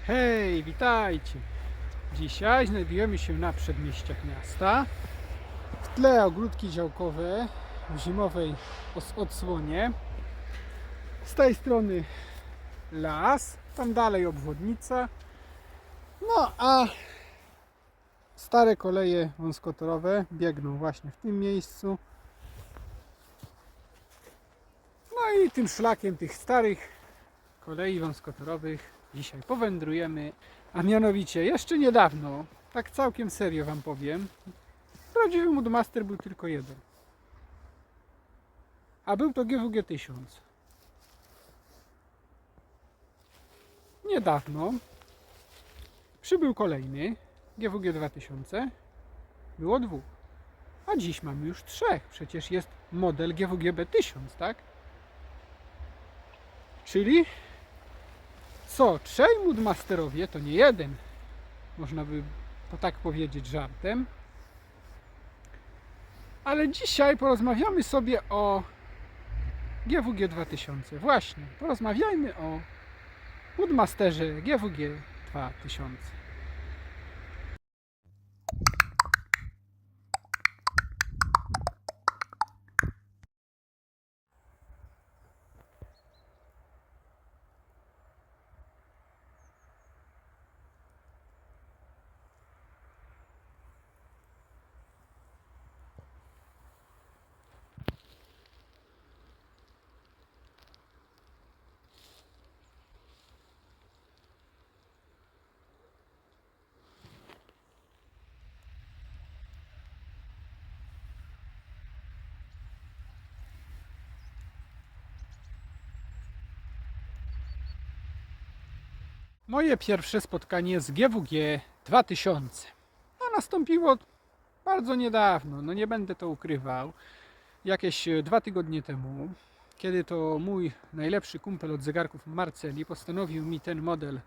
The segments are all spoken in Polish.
Hej, witajcie! Dzisiaj znajdujemy się na przedmieściach miasta. W tle ogródki działkowe w zimowej odsłonie. Z tej strony las, tam dalej obwodnica. No a stare koleje wąskotorowe biegną właśnie w tym miejscu. No i tym szlakiem tych starych kolei wąskotorowych dzisiaj powędrujemy, a mianowicie jeszcze niedawno, tak całkiem serio wam powiem, prawdziwy Moodmaster był tylko jeden, a był to GWG 1000. Niedawno przybył kolejny GWG 2000, było dwóch, a dziś mamy już trzech, przecież jest model GWG B1000, tak? Czyli co, trzej Moodmasterowie to nie jeden, można by to tak powiedzieć żartem. Ale dzisiaj porozmawiamy sobie o GWG 2000. Właśnie, porozmawiajmy o Moodmasterze GWG 2000. Moje pierwsze spotkanie z GWG 2000 nastąpiło bardzo niedawno, no nie będę to ukrywał, jakieś 2 tygodnie temu, kiedy to mój najlepszy kumpel od zegarków Marceli postanowił mi ten model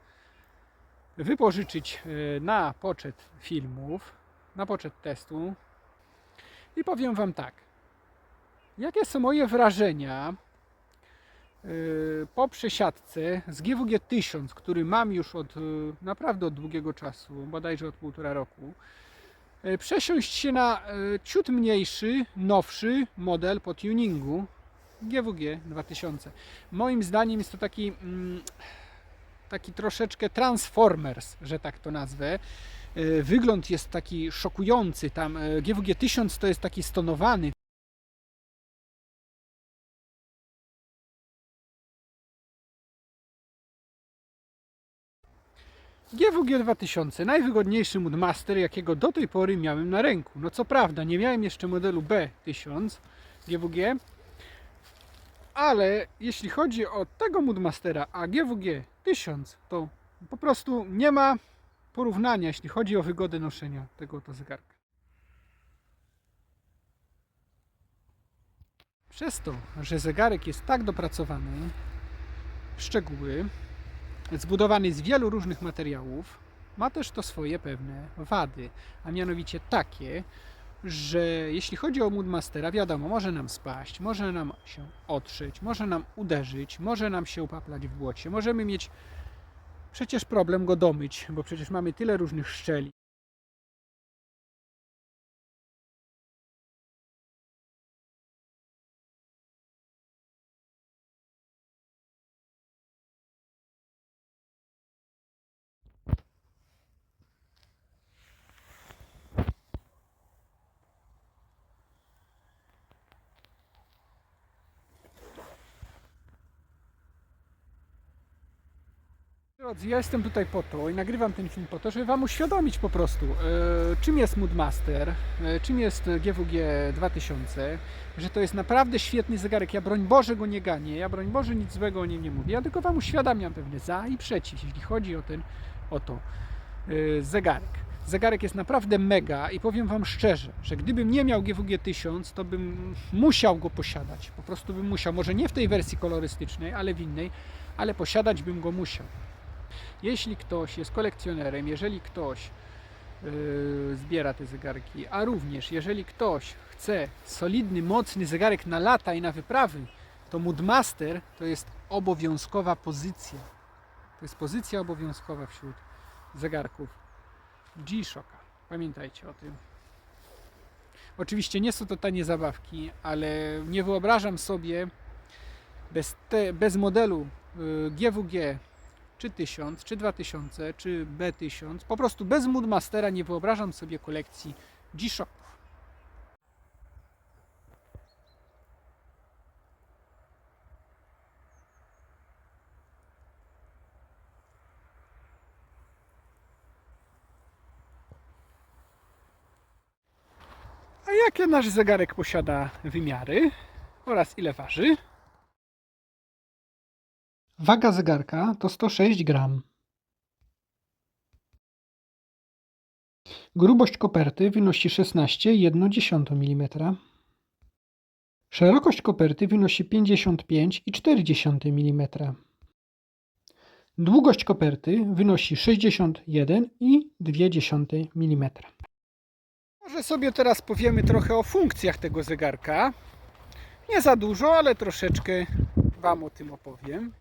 wypożyczyć na poczet filmów, na poczet testu. I powiem wam tak, jakie są moje wrażenia po przesiadce z GWG 1000, który mam już od naprawdę od długiego czasu, bodajże od 1,5 roku, przesiąść się na ciut mniejszy, nowszy model po tuningu GWG 2000. Moim zdaniem jest to taki troszeczkę Transformers, że tak to nazwę. Wygląd jest taki szokujący, tam GWG 1000 to jest taki stonowany. GWG 2000, najwygodniejszy Moodmaster, jakiego do tej pory miałem na ręku. No co prawda, nie miałem jeszcze modelu B1000 GWG, ale jeśli chodzi o tego Moodmastera, a GWG 1000, to po prostu nie ma porównania, jeśli chodzi o wygodę noszenia tego oto zegarka. Przez to, że zegarek jest tak dopracowany w szczegóły, zbudowany z wielu różnych materiałów, ma też to swoje pewne wady, a mianowicie takie, że jeśli chodzi o Moodmastera, wiadomo, może nam spaść, może nam się otrzeć, może nam uderzyć, może nam się upaplać w błocie, możemy mieć przecież problem go domyć, bo przecież mamy tyle różnych szczeli. Drodzy, ja jestem tutaj po to i nagrywam ten film po to, żeby wam uświadomić po prostu, czym jest Moodmaster, czym jest GWG 2000, że to jest naprawdę świetny zegarek. Ja broń Boże go nie ganię, ja broń Boże nic złego o nim nie mówię, ja tylko wam uświadamiam pewne za i przeciw, jeśli chodzi o ten oto zegarek. Zegarek jest naprawdę mega i powiem wam szczerze, że gdybym nie miał GWG 1000, to bym musiał go posiadać, po prostu bym musiał, może nie w tej wersji kolorystycznej, ale w innej, ale posiadać bym go musiał. Jeśli ktoś jest kolekcjonerem, jeżeli ktoś zbiera te zegarki, a również jeżeli ktoś chce solidny, mocny zegarek na lata i na wyprawy, to Moodmaster to jest obowiązkowa pozycja. To jest pozycja obowiązkowa wśród zegarków G-Shocka. Pamiętajcie o tym. Oczywiście nie są to tanie zabawki, ale nie wyobrażam sobie bez modelu GWG czy 1000, czy 2000, czy B1000, po prostu bez Moodmastera nie wyobrażam sobie kolekcji G-Shocków. A jakie nasz zegarek posiada wymiary oraz ile waży? Waga zegarka to 106 gram. Grubość koperty wynosi 16,1 mm. Szerokość koperty wynosi 55,4 mm. Długość koperty wynosi 61,2 mm. Może sobie teraz powiemy trochę o funkcjach tego zegarka. Nie za dużo, ale troszeczkę Wam o tym opowiem.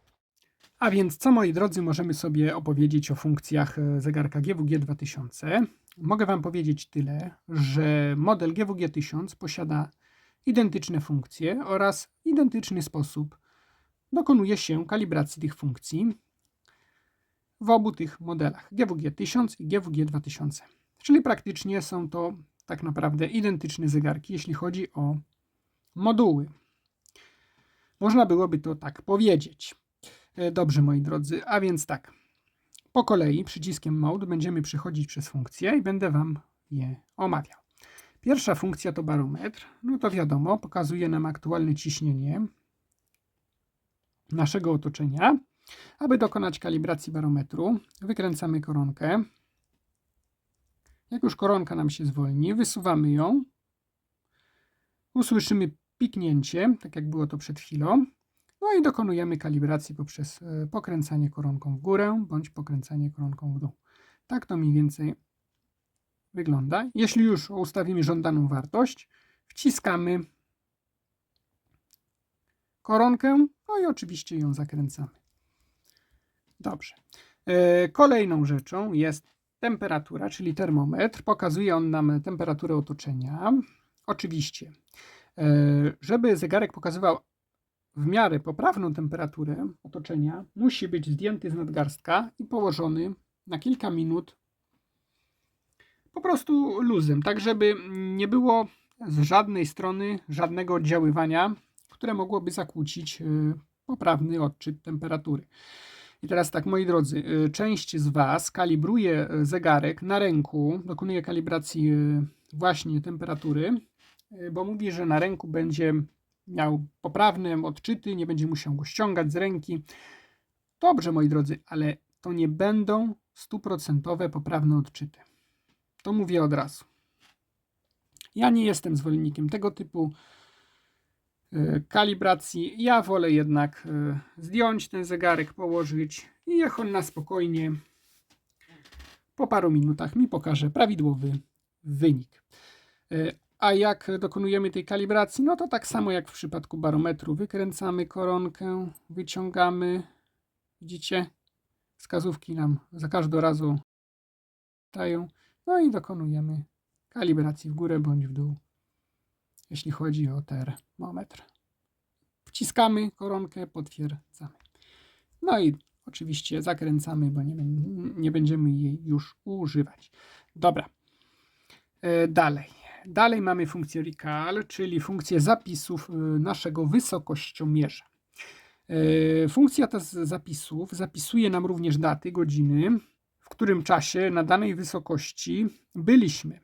A więc co, moi drodzy, możemy sobie opowiedzieć o funkcjach zegarka GWG 2000. Mogę Wam powiedzieć tyle, że model GWG 1000 posiada identyczne funkcje oraz w identyczny sposób dokonuje się kalibracji tych funkcji w obu tych modelach GWG 1000 i GWG 2000. Czyli praktycznie są to tak naprawdę identyczne zegarki, jeśli chodzi o moduły. Można byłoby to tak powiedzieć. Dobrze, moi drodzy, a więc tak. Po kolei przyciskiem Mode będziemy przechodzić przez funkcje i będę Wam je omawiał. Pierwsza funkcja to barometr. No to wiadomo, pokazuje nam aktualne ciśnienie naszego otoczenia. Aby dokonać kalibracji barometru, wykręcamy koronkę. Jak już koronka nam się zwolni, wysuwamy ją. Usłyszymy piknięcie, tak jak było to przed chwilą. No i dokonujemy kalibracji poprzez pokręcanie koronką w górę bądź pokręcanie koronką w dół. Tak to mniej więcej wygląda. Jeśli już ustawimy żądaną wartość, wciskamy koronkę, no i oczywiście ją zakręcamy. Dobrze. Kolejną rzeczą jest temperatura, czyli termometr. Pokazuje on nam temperaturę otoczenia. Oczywiście, żeby zegarek pokazywał w miarę poprawną temperaturę otoczenia, musi być zdjęty z nadgarstka i położony na kilka minut po prostu luzem, tak żeby nie było z żadnej strony żadnego oddziaływania, które mogłoby zakłócić poprawny odczyt temperatury. I teraz tak, moi drodzy, część z Was kalibruje zegarek na ręku, dokonuje kalibracji właśnie temperatury, bo mówi, że na ręku będzie miał poprawne odczyty, nie będzie musiał go ściągać z ręki. Dobrze, moi drodzy, ale to nie będą 100% poprawne odczyty. To mówię od razu. Ja nie jestem zwolennikiem tego typu kalibracji. Ja wolę jednak zdjąć ten zegarek, położyć i niech on na spokojnie po paru minutach mi pokaże prawidłowy wynik. A jak dokonujemy tej kalibracji? No to tak samo jak w przypadku barometru. Wykręcamy koronkę, wyciągamy. Widzicie? Wskazówki nam za każdego razu dają. No i dokonujemy kalibracji w górę bądź w dół, jeśli chodzi o termometr. Wciskamy koronkę, potwierdzamy. No i oczywiście zakręcamy, bo nie będziemy jej już używać. Dobra. Dalej mamy funkcję Recall, czyli funkcję zapisów naszego wysokościomierza. Funkcja ta z zapisów zapisuje nam również daty, godziny, w którym czasie na danej wysokości byliśmy.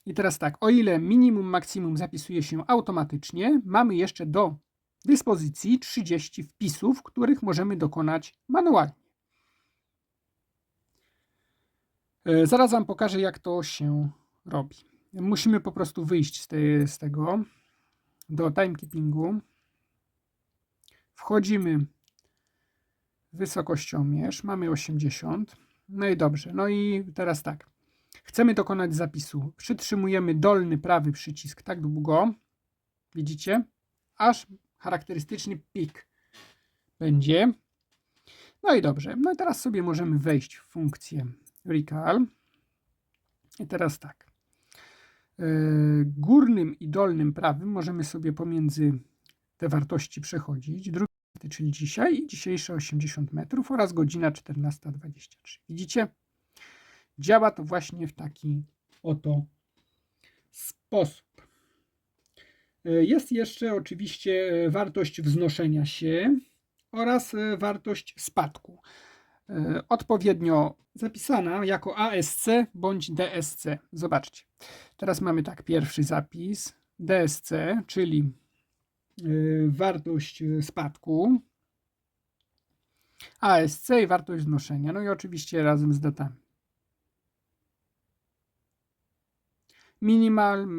I teraz tak, o ile minimum, maksimum zapisuje się automatycznie, mamy jeszcze do dyspozycji 30 wpisów, których możemy dokonać manualnie. Zaraz Wam pokażę, jak to się robi. Musimy po prostu wyjść z tego do timekeepingu. Wchodzimy w wysokościomierz, mamy 80. No i dobrze, no i teraz tak. Chcemy dokonać zapisu. Przytrzymujemy dolny prawy przycisk tak długo, widzicie, aż charakterystyczny pik będzie. No i dobrze. No i teraz sobie możemy wejść w funkcję recall. I teraz tak. Górnym i dolnym prawym możemy sobie pomiędzy te wartości przechodzić. Drugi, czyli dzisiaj i dzisiejsze 80 metrów oraz godzina 14:23. Widzicie? Działa to właśnie w taki oto sposób. Jest jeszcze oczywiście wartość wznoszenia się oraz wartość spadku. Odpowiednio zapisana jako ASC bądź DSC. Zobaczcie. Teraz mamy tak, pierwszy zapis DSC, czyli wartość spadku, ASC i wartość wznoszenia. No i oczywiście razem z datami.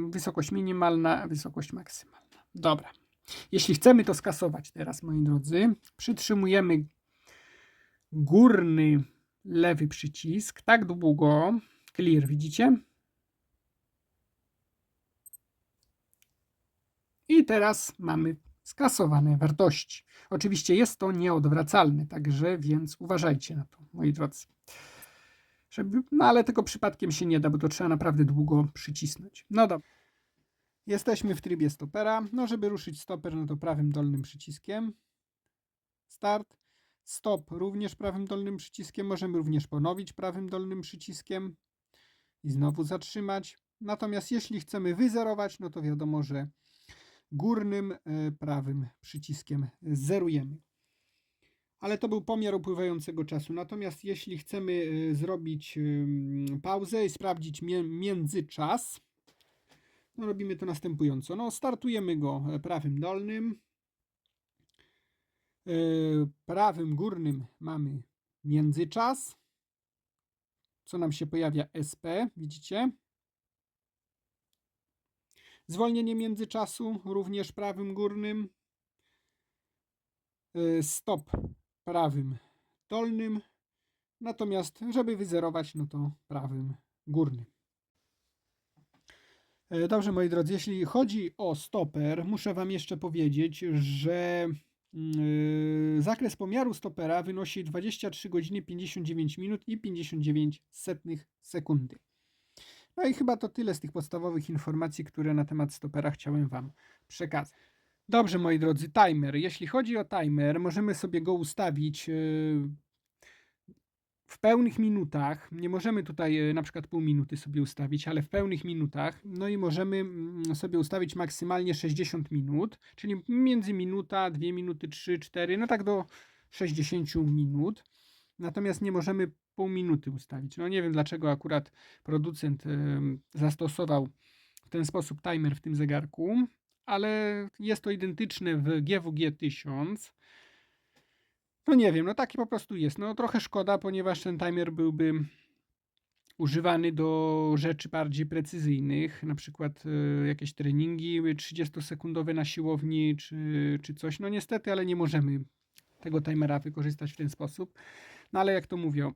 Wysokość minimalna, wysokość maksymalna. Dobra. Jeśli chcemy to skasować teraz, moi drodzy, przytrzymujemy górny lewy przycisk tak długo, clear, widzicie? I teraz mamy skasowane wartości. Oczywiście jest to nieodwracalne, także więc uważajcie na to, moi drodzy. No ale tego przypadkiem się nie da, bo to trzeba naprawdę długo przycisnąć. No dobra. Jesteśmy w trybie stopera. No żeby ruszyć stoper, no to prawym dolnym przyciskiem. Start. Stop również prawym dolnym przyciskiem. Możemy również ponowić prawym dolnym przyciskiem i znowu zatrzymać. Natomiast jeśli chcemy wyzerować, no to wiadomo, że górnym prawym przyciskiem zerujemy. Ale to był pomiar upływającego czasu. Natomiast jeśli chcemy zrobić pauzę i sprawdzić międzyczas, no robimy to następująco. No startujemy go prawym dolnym. Prawym górnym mamy międzyczas, co nam się pojawia SP, widzicie? Zwolnienie międzyczasu również prawym górnym. Stop prawym dolnym. Natomiast żeby wyzerować, no to prawym górnym. Dobrze, moi drodzy, jeśli chodzi o stoper, muszę Wam jeszcze powiedzieć, że zakres pomiaru stopera wynosi 23 godziny 59 minut i 59 setnych sekundy. No i chyba to tyle z tych podstawowych informacji, które na temat stopera chciałem Wam przekazać. Dobrze, moi drodzy, timer. Jeśli chodzi o timer, możemy sobie go ustawić w pełnych minutach. Nie możemy tutaj na przykład pół minuty sobie ustawić, ale w pełnych minutach. No i możemy sobie ustawić maksymalnie 60 minut, czyli między minuta, 2 minuty, 3, 4, no tak do 60 minut. Natomiast nie możemy pół minuty ustawić. No nie wiem, dlaczego akurat producent zastosował w ten sposób timer w tym zegarku, ale jest to identyczne w GWG 1000. No nie wiem, no taki po prostu jest. No trochę szkoda, ponieważ ten timer byłby używany do rzeczy bardziej precyzyjnych, na przykład jakieś treningi 30-sekundowe na siłowni czy coś. No niestety, ale nie możemy tego timera wykorzystać w ten sposób. No ale jak to mówią,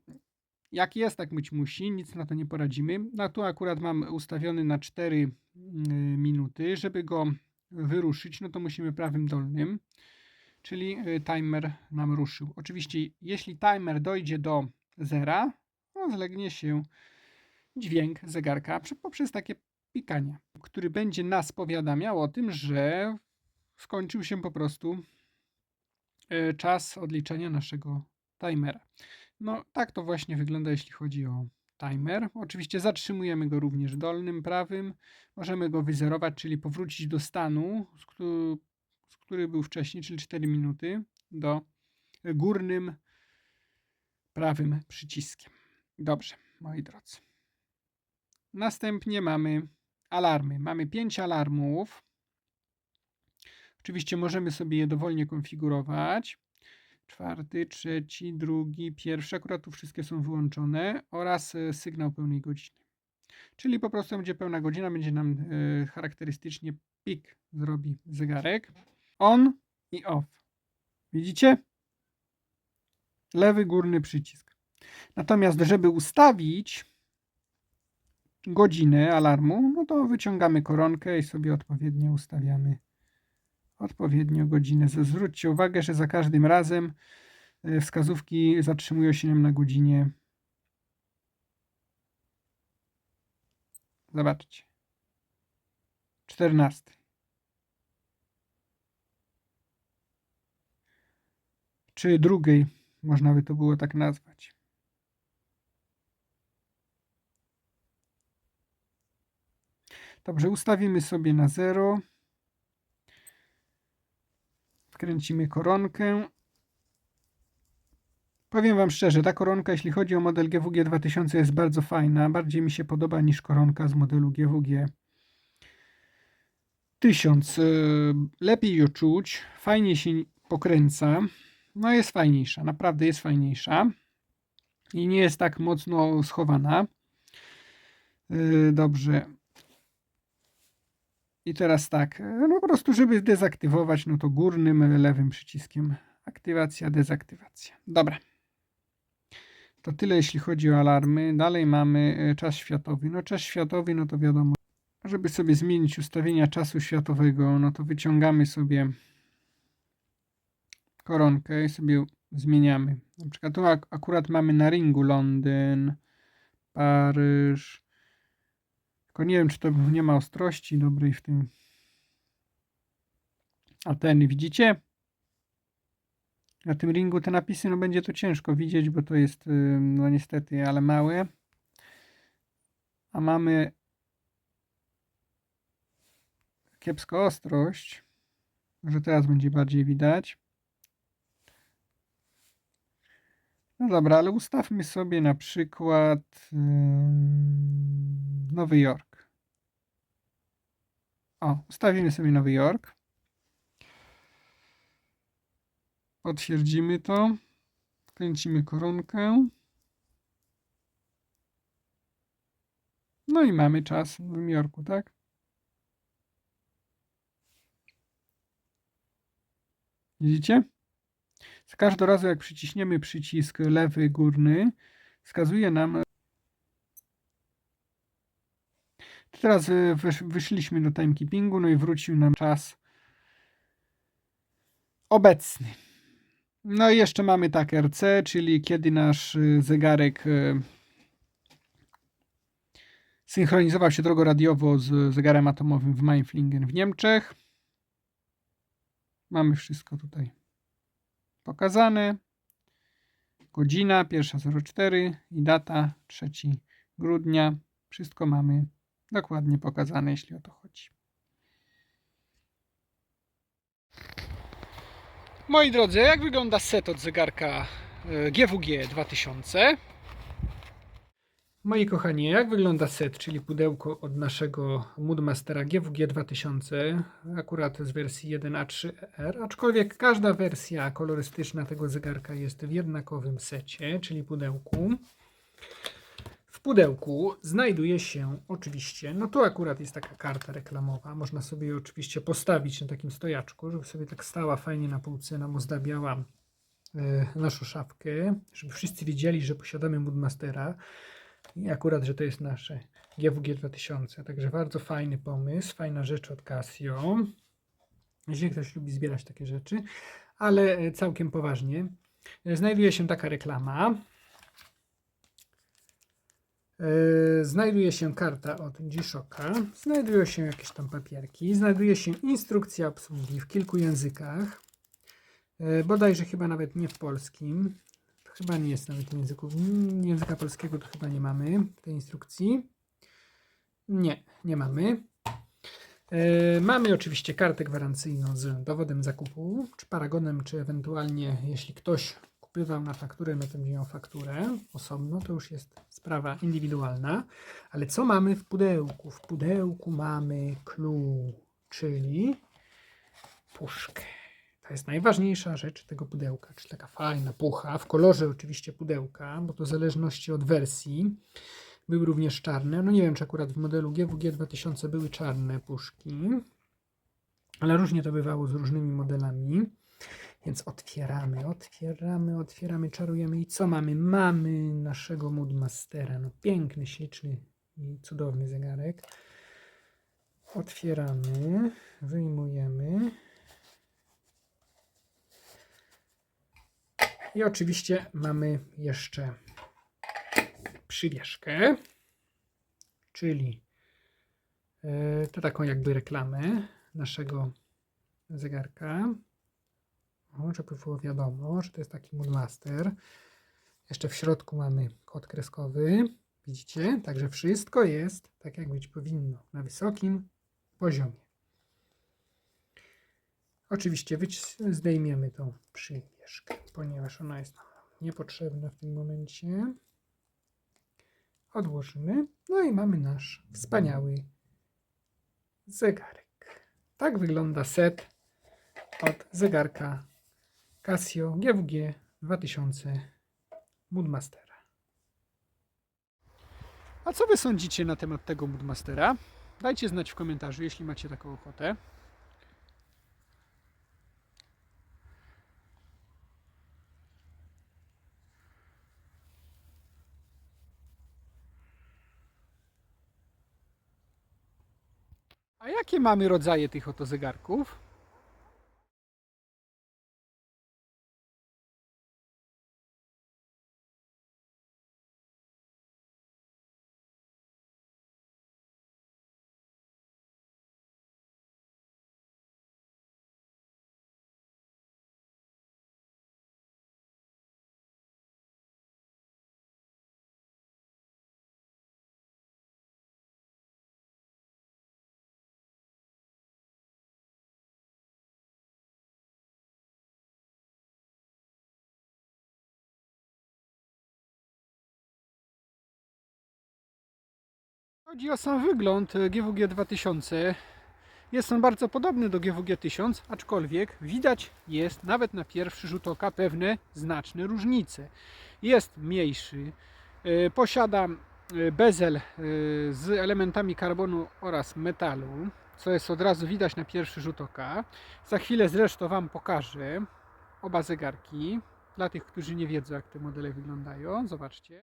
jak jest, tak być musi, nic na to nie poradzimy. No tu akurat mam ustawiony na 4 minuty. Żeby go wyruszyć, no to musimy prawym dolnym, czyli timer nam ruszył. Oczywiście jeśli timer dojdzie do zera, rozlegnie się dźwięk zegarka poprzez takie pikanie, który będzie nas powiadamiał o tym, że skończył się po prostu czas odliczania naszego timera. No tak to właśnie wygląda, jeśli chodzi o timer. Oczywiście zatrzymujemy go również dolnym prawym. Możemy go wyzerować, czyli powrócić do stanu, który był wcześniej, czyli 4 minuty, do górnym prawym przyciskiem. Dobrze, moi drodzy. Następnie mamy alarmy. Mamy 5 alarmów. Oczywiście możemy sobie je dowolnie konfigurować. 4., 3., 2., 1. Akurat tu wszystkie są wyłączone. Oraz sygnał pełnej godziny. Czyli po prostu będzie pełna godzina, będzie nam charakterystycznie pik zrobi zegarek. On i off. Widzicie? Lewy górny przycisk. Natomiast żeby ustawić godzinę alarmu, no to wyciągamy koronkę i sobie odpowiednio ustawiamy odpowiednio godzinę. Zwróćcie uwagę, że za każdym razem Wskazówki zatrzymują się nam na godzinie. Zobaczcie. 14. Czy drugiej, można by to było tak nazwać. Dobrze, ustawimy sobie na 0. Wkręcimy koronkę. Powiem Wam szczerze, ta koronka, jeśli chodzi o model GWG 2000, jest bardzo fajna. Bardziej mi się podoba niż koronka z modelu GWG 1000. Lepiej ją czuć, fajnie się pokręca. No jest fajniejsza, naprawdę jest fajniejsza. I nie jest tak mocno schowana. Dobrze. I teraz tak, no po prostu żeby dezaktywować, no to górnym lewym przyciskiem aktywacja, dezaktywacja. Dobra. To tyle jeśli chodzi o alarmy. Dalej mamy czas światowy. No czas światowy, no to wiadomo, żeby sobie zmienić ustawienia czasu światowego, no to wyciągamy sobie koronkę i sobie zmieniamy. Na przykład tu akurat mamy na ringu Londyn, Paryż. Tylko nie wiem, czy to nie ma ostrości dobrej w tym. Ateny, widzicie? Na tym ringu te napisy, no będzie to ciężko widzieć, bo to jest, no niestety, ale małe. A mamy kiepską ostrość. Może teraz będzie bardziej widać. No dobra, ale ustawmy sobie na przykład Nowy Jork. O, ustawimy sobie Nowy Jork. Potwierdzimy to. Kręcimy koronkę. No i mamy czas w Nowym Jorku, tak? Widzicie? Za każdym razem, jak przyciśniemy przycisk lewy górny, wskazuje nam. Teraz wyszliśmy do timekeepingu, no i wrócił nam czas obecny. No i jeszcze mamy tak RC, czyli kiedy nasz zegarek synchronizował się drogoradiowo z zegarem atomowym w Mainflingen w Niemczech. Mamy wszystko tutaj pokazane. Godzina 1:04 i data 3 grudnia. Wszystko mamy dokładnie pokazane, jeśli o to chodzi. Moi drodzy, jak wygląda set od zegarka GWG 2000? Moi kochani, jak wygląda set, czyli pudełko od naszego Moodmastera GWG 2000, akurat z wersji 1A3R, aczkolwiek każda wersja kolorystyczna tego zegarka jest w jednakowym secie, czyli pudełku. W pudełku znajduje się oczywiście, no tu akurat jest taka karta reklamowa, można sobie ją oczywiście postawić na takim stojaczku, żeby sobie tak stała fajnie na półce, nam ozdabiała naszą szafkę, żeby wszyscy wiedzieli, że posiadamy Moodmastera i akurat, że to jest nasze GWG 2000, także bardzo fajny pomysł, fajna rzecz od Casio, jeśli ktoś lubi zbierać takie rzeczy, ale całkiem poważnie. Znajduje się taka reklama. Znajduje się karta od G-Shocka, znajdują się jakieś tam papierki, znajduje się instrukcja obsługi w kilku językach, bodajże chyba nawet nie w polskim, to chyba nie jest nawet w języku, języka polskiego to chyba nie mamy tej instrukcji, nie mamy. Mamy oczywiście kartę gwarancyjną z dowodem zakupu, czy paragonem, czy ewentualnie jeśli ktoś kupywał na fakturę, no to będzie miał fakturę osobno, to już jest sprawa indywidualna. Ale co mamy w pudełku? W pudełku mamy clue, czyli puszkę. To jest najważniejsza rzecz tego pudełka, czyli taka fajna pucha, w kolorze oczywiście pudełka, bo to w zależności od wersji były również czarne. No nie wiem, czy akurat w modelu GWG 2000 były czarne puszki, ale różnie to bywało z różnymi modelami. Więc otwieramy, czarujemy i co mamy? Mamy naszego Moodmastera. No piękny, śliczny i cudowny zegarek. Otwieramy, wyjmujemy. I oczywiście mamy jeszcze przywieszkę, czyli to taką jakby reklamę naszego zegarka. O, żeby było wiadomo, że to jest taki Moodmaster. Jeszcze w środku mamy kod kreskowy. Widzicie? Także wszystko jest tak, jak być powinno, na wysokim poziomie. Oczywiście zdejmiemy tą przywieszkę, ponieważ ona jest nam niepotrzebna w tym momencie. Odłożymy. No i mamy nasz wspaniały zegarek. Tak wygląda set od zegarka Casio GWG 2000 Moodmastera. A co wy sądzicie na temat tego Moodmastera? Dajcie znać w komentarzu, jeśli macie taką ochotę. A jakie mamy rodzaje tych oto zegarków? Chodzi o sam wygląd GWG 2000. Jest on bardzo podobny do GWG 1000, aczkolwiek widać jest nawet na pierwszy rzut oka pewne znaczne różnice. Jest mniejszy, posiada bezel z elementami karbonu oraz metalu, co jest od razu widać na pierwszy rzut oka. Za chwilę zresztą Wam pokażę oba zegarki, dla tych, którzy nie wiedzą, jak te modele wyglądają. Zobaczcie.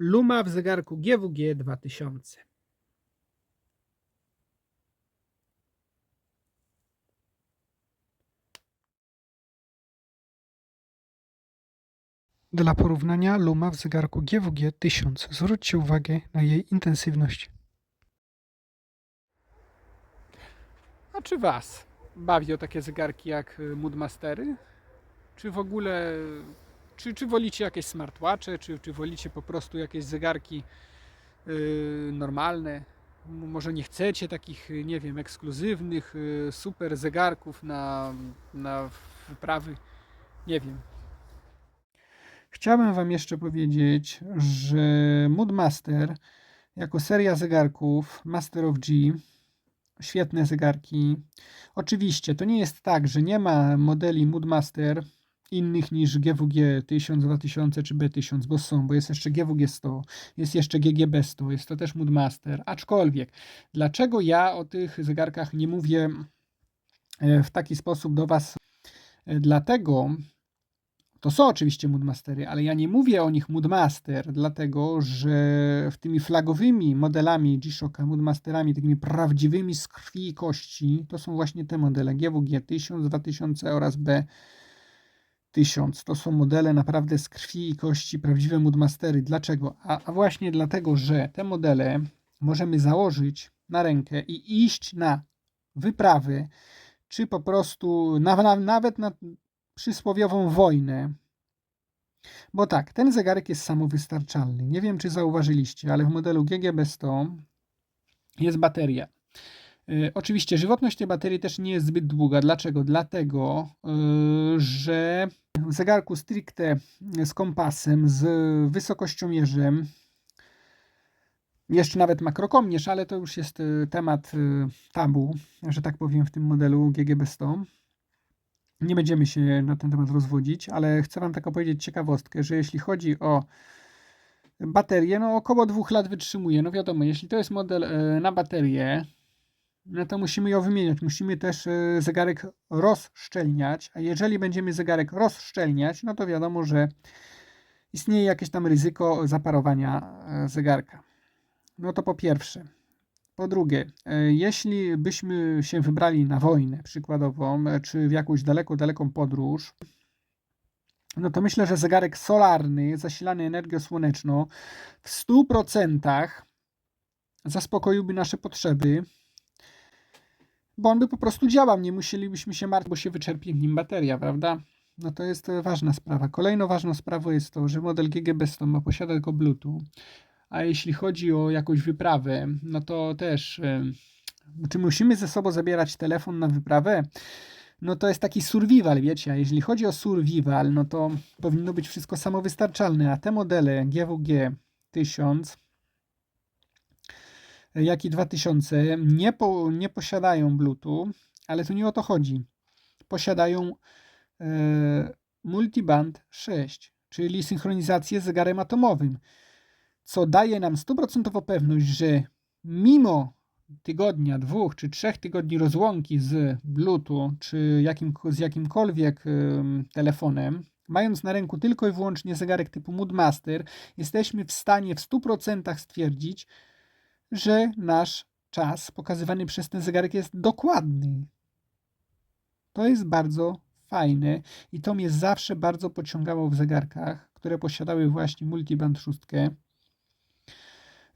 Luma w zegarku GWG 2000. Dla porównania luma w zegarku GWG 1000. Zwróćcie uwagę na jej intensywność. A czy Was bawią takie zegarki jak Moodmastery? Czy w ogóle, czy wolicie jakieś smartwatche, czy wolicie po prostu jakieś zegarki normalne? Może nie chcecie takich, nie wiem, ekskluzywnych, super zegarków na wyprawy? Nie wiem. Chciałbym Wam jeszcze powiedzieć, że Moodmaster jako seria zegarków Master of G, świetne zegarki. Oczywiście to nie jest tak, że nie ma modeli Moodmaster innych niż GWG 1000, 2000 czy B1000, bo są, bo jest jeszcze GWG 100, jest jeszcze GGB 100, jest to też Moodmaster. Aczkolwiek, dlaczego ja o tych zegarkach nie mówię w taki sposób do Was? Dlatego, to są oczywiście Moodmastery, ale ja nie mówię o nich Moodmaster, dlatego że tymi flagowymi modelami G-Shocka, Moodmasterami, takimi prawdziwymi z krwi i kości, to są właśnie te modele GWG 1000, 2000 oraz B1000. To są modele naprawdę z krwi i kości, prawdziwe Moodmastery. Dlaczego? A właśnie dlatego, że te modele możemy założyć na rękę i iść na wyprawy, czy po prostu nawet na przysłowiową wojnę. Bo tak, ten zegarek jest samowystarczalny. Nie wiem, czy zauważyliście, ale w modelu GGB 100 jest bateria. Oczywiście żywotność tej baterii też nie jest zbyt długa. Dlaczego? Dlatego, że w zegarku stricte z kompasem, z wysokościomierzem, jeszcze nawet makrokomierz, ale to już jest temat tabu, że tak powiem, w tym modelu GGB 100. Nie będziemy się na ten temat rozwodzić, ale chcę Wam tak opowiedzieć ciekawostkę, że jeśli chodzi o baterię, no około 2 lat wytrzymuje. No wiadomo, jeśli to jest model na baterię, no to musimy ją wymieniać. Musimy też zegarek rozszczelniać, a jeżeli będziemy zegarek rozszczelniać, no to wiadomo, że istnieje jakieś tam ryzyko zaparowania zegarka. No to po pierwsze. Po drugie, jeśli byśmy się wybrali na wojnę przykładową, czy w jakąś daleką podróż, no to myślę, że zegarek solarny, zasilany energią słoneczną w 100% zaspokoiłby nasze potrzeby, bo on by po prostu działał, nie musielibyśmy się martwić, bo się wyczerpie nim bateria, prawda? No to jest ważna sprawa. Kolejną ważną sprawą jest to, że model GGB 100 ma posiada tylko Bluetooth, a jeśli chodzi o jakąś wyprawę, no to też czy musimy ze sobą zabierać telefon na wyprawę? No to jest taki survival, wiecie, a jeżeli chodzi o survival, no to powinno być wszystko samowystarczalne, a te modele GWG 1000 jak i 2000 nie posiadają Bluetooth, ale tu nie o to chodzi. Posiadają multiband 6, czyli synchronizację z zegarem atomowym, co daje nam 100% pewność, że mimo tygodnia, 2 czy 3 tygodni rozłąki z Bluetooth czy z jakimkolwiek telefonem, mając na ręku tylko i wyłącznie zegarek typu Moodmaster, jesteśmy w stanie w 100% stwierdzić, że nasz czas pokazywany przez ten zegarek jest dokładny. To jest bardzo fajne i to mnie zawsze bardzo pociągało w zegarkach, które posiadały właśnie multiband 6,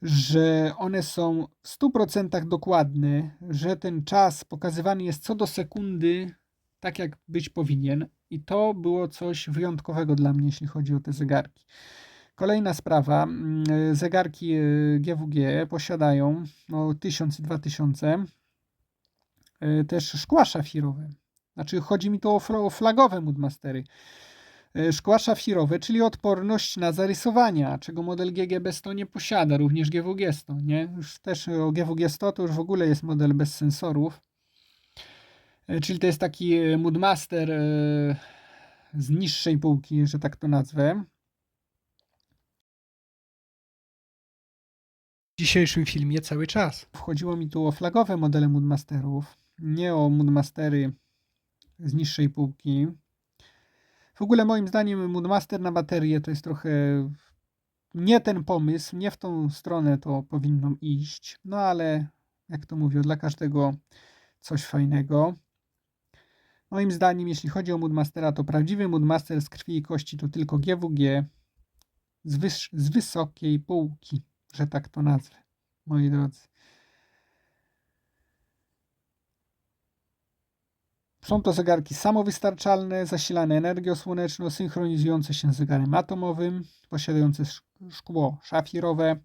że one są w 100% dokładne, że ten czas pokazywany jest co do sekundy, tak jak być powinien. I to było coś wyjątkowego dla mnie, jeśli chodzi o te zegarki. Kolejna sprawa, zegarki GWG posiadają 1000 i 2000 też szkła szafirowe. Znaczy chodzi mi tu o flagowe Moodmastery. Szkła szafirowe, czyli odporność na zarysowania, czego model GGB 100 nie posiada, również GWG 100, nie? Już też o GWG 100 to już w ogóle jest model bez sensorów. Czyli to jest taki Moodmaster z niższej półki, że tak to nazwę. W dzisiejszym filmie cały czas wchodziło mi tu o flagowe modele Moodmasterów, nie o Moodmastery z niższej półki. W ogóle moim zdaniem Moodmaster na baterię to jest trochę nie ten pomysł, nie w tą stronę to powinno iść, no ale jak to mówię, dla każdego coś fajnego. Moim zdaniem, jeśli chodzi o Moodmastera, to prawdziwy Moodmaster z krwi i kości to tylko GWG z wysokiej półki, że tak to nazwę, moi drodzy. Są to zegarki samowystarczalne, zasilane energią słoneczną, synchronizujące się z zegarem atomowym, posiadające szkło szafirowe,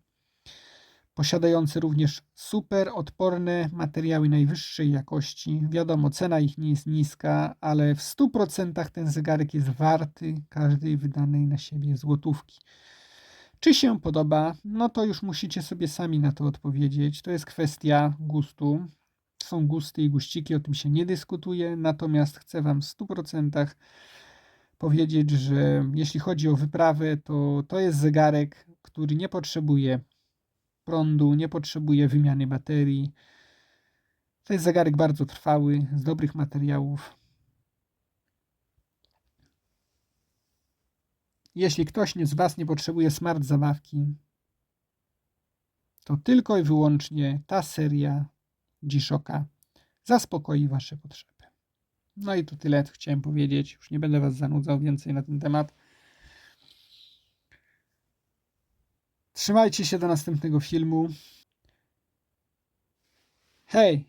posiadające również super odporne materiały najwyższej jakości. Wiadomo, cena ich nie jest niska, ale w 100% ten zegarek jest warty każdej wydanej na siebie złotówki. Czy się podoba? No to już musicie sobie sami na to odpowiedzieć. To jest kwestia gustu. Są gusty i guściki, o tym się nie dyskutuje, natomiast chcę Wam w 100% powiedzieć, że jeśli chodzi o wyprawę, to jest zegarek, który nie potrzebuje prądu, nie potrzebuje wymiany baterii. To jest zegarek bardzo trwały, z dobrych materiałów. Jeśli ktoś z Was nie potrzebuje smart zabawki, to tylko i wyłącznie ta seria G-Shocka zaspokoi Wasze potrzeby. No i to tyle, co chciałem powiedzieć. Już nie będę Was zanudzał więcej na ten temat. Trzymajcie się do następnego filmu. Hej!